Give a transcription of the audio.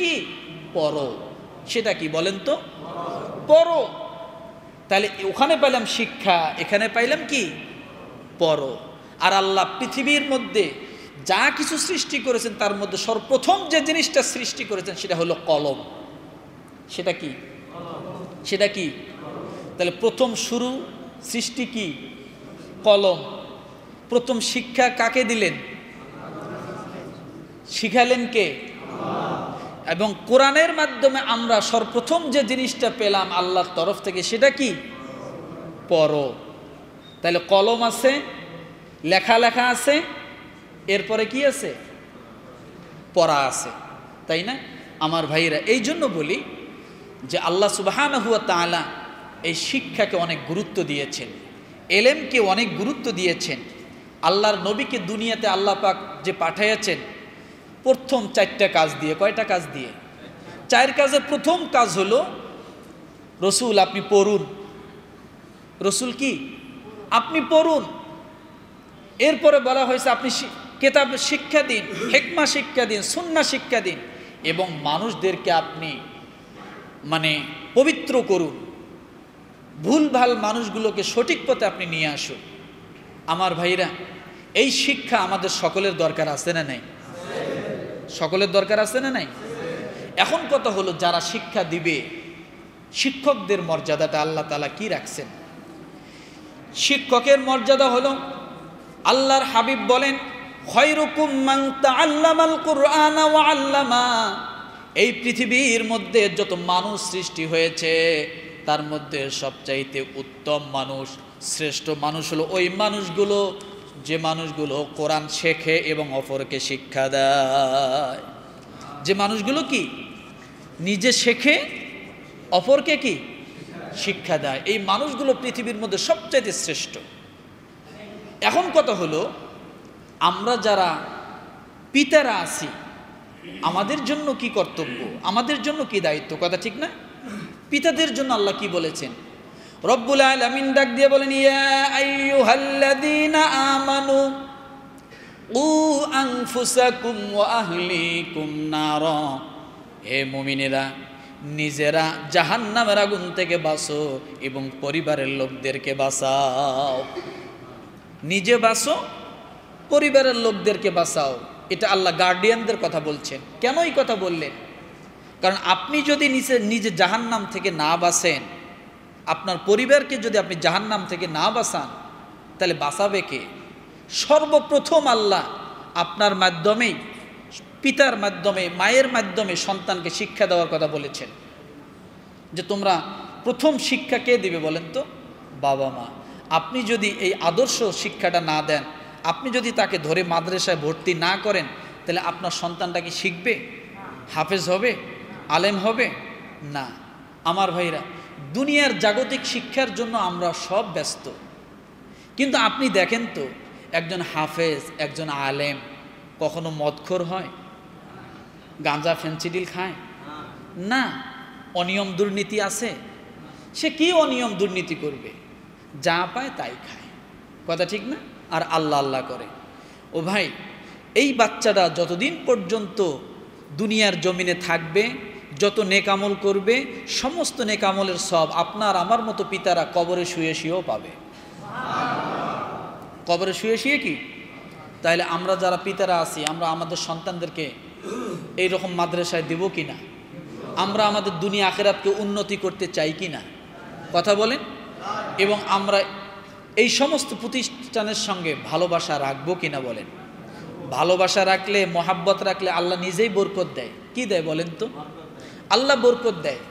কি? পড়ো। সেটা কি বলেন তো? পড়ো। তাহলে ওখানে পাইলাম শিক্ষা, এখানে পাইলাম কি? পড়ো। আর আল্লাহ পৃথিবীর মধ্যে যা কিছু সৃষ্টি করেছেন তার মধ্যে সর্বপ্রথম যে জিনিসটা সৃষ্টি করেছেন সেটা হলো কলম। সেটা কি? সেটা কি? তাহলে প্রথম শুরু সৃষ্টি কি? কলম। প্রথম শিক্ষা কাকে দিলেন? শিখালেন কে? এবং কোরআনের মাধ্যমে আমরা সর্বপ্রথম যে জিনিসটা পেলাম আল্লাহর তরফ থেকে সেটা কি? পড়ো। তাহলে কলম আছে, লেখা লেখা আছে, এরপরে কি আছে? পড়া আছে, তাই না আমার ভাইরা? এই জন্য বলি যে আল্লাহ সুবহানাহু ওয়া তাআলা এই শিক্ষাকে অনেক গুরুত্ব দিয়েছেন, এলেমকে অনেক গুরুত্ব দিয়েছেন। আল্লাহর নবীকে দুনিয়াতে আল্লাহ পাক যে পাঠিয়েছেন প্রথম 4টা কাজ দিয়ে। কয়টা কাজ দিয়ে? 4 কাজের প্রথম কাজ হলো রসুল আপনি পড়ুন। রসুল কি? আপনি পড়ুন। এরপরে বলা হয়েছে আপনি কিতাব শিক্ষা দিন, হিকমা শিক্ষা দিন, সুন্নাহ শিক্ষা দিন এবং মানুষদেরকে আপনি পবিত্র করুন, ভুলভাল মানুষগুলোকে সঠিক পথে আপনি নিয়ে আসুন। আমার ভাইরা, এই শিক্ষা আমাদের সকলের দরকার আছে না নাই? সকলের দরকার আছে না নাই? এখন কথা হলো যারা শিক্ষা দিবে, শিক্ষকদের মর্যাদাটা আল্লাহ তাআলা কি রাখছেন? শিক্ষকের মর্যাদা হলো আল্লাহর হাবিব বলেন, খায়রুকুম মান তাআল্লামাল কুরআনা ওয়া আল্লামা। এই পৃথিবীর মধ্যে যত মানুষ সৃষ্টি হয়েছে তার মধ্যে সবচাইতে উত্তম মানুষ, শ্রেষ্ঠ মানুষ হলো ওই মানুষগুলো যে মানুষগুলো কোরআন শেখে এবং অপরকে শিক্ষা দেয়। যে মানুষগুলো কি? নিজে শেখে, অপরকে কি? শিক্ষা দেয়। এই মানুষগুলো পৃথিবীর মধ্যে সবচাইতে শ্রেষ্ঠ। এখন কথা হলো আমরা যারা পিতারা আছি আমাদের জন্য কি কর্তব্য, আমাদের জন্য কি দায়িত্ব? কথা ঠিক না? পিতাদের জন্য আল্লাহ কি বলেছেন? রব্বুল আলামিন ডাক দিয়ে বলেন, ইয়া আইয়ুহাল্লাযীনা আমানু উ আনফুসাকুম ওয়া আহলিকুম নারা। হে মুমিনেরা, নিজেরা জাহান্নামের আগুন থেকে বাঁচো এবং পরিবারের লোকদেরকে বাঁচাও। নিজে বাঁচো, পরিবারের লোকদেরকে বাঁচাও। এটা আল্লাহ গার্ডিয়ানদের কথা বলছেন। কেন এই কথা বললেন? কারণ আপনি যদি নিজে জাহান্নাম থেকে না বাঁচেন, আপনার পরিবারকে যদি আপনি জাহান্নাম থেকে না বাঁচান, তাহলে বাঁচাবে কে? সর্বপ্রথম আল্লাহ আপনার মাধ্যমেই, পিতার মাধ্যমে, মায়ের মাধ্যমে সন্তানকে শিক্ষা দেওয়ার কথা বলেছেন। যে তোমরা প্রথম শিক্ষা কে দিবে বলেন তো? বাবা মা। আপনি যদি এই আদর্শ শিক্ষাটা না দেন, আপনি যদি তাকে ধরে মাদ্রাসায় ভর্তি না করেন, তাহলে আপনার সন্তানটা কি শিখবে? হাফেজ হবে? আলেম হবে? না। আমার ভাইরা, দুনিয়ার জাগতিক শিক্ষার জন্য আমরা সব ব্যস্ত, কিন্তু আপনি দেখেন তো একজন হাফেজ, একজন আলেম কখনো মদখোর হয়? গাঁজা ফেন্সিডিল খায় না। অনিয়ম দুর্নীতি আছে? সে কি অনিয়ম দুর্নীতি করবে? যা পায় তাই খায়। কথা ঠিক না? আর আল্লাহ আল্লাহ করে। ও ভাই, এই বাচ্চাটা যতদিন পর্যন্ত দুনিয়ার জমিনে থাকবে, যত নেকামল করবে, সমস্ত নেকামলের সব আপনার আমার মতো পিতারা কবরে শুয়ে শুয়েও পাবে। কবরে শুয়ে শুয়ে কি? তাহলে আমরা যারা পিতারা আছি, আমরা আমাদের সন্তানদেরকে এইরকম মাদ্রাসায় দেব কি না? আমরা আমাদের দুনিয়া আখিরাতকে উন্নতি করতে চাই কি না? কথা বলেন। এবং আমরা এই সমস্ত প্রতিষ্ঠানের সঙ্গে ভালোবাসা রাখবো কিনা বলেন? ভালোবাসা রাখলে, মহাব্বত রাখলে আল্লাহ নিজেই বরকত দেয়। কি দেয় বলেন তো? আল্লাহ বরকত দেয়।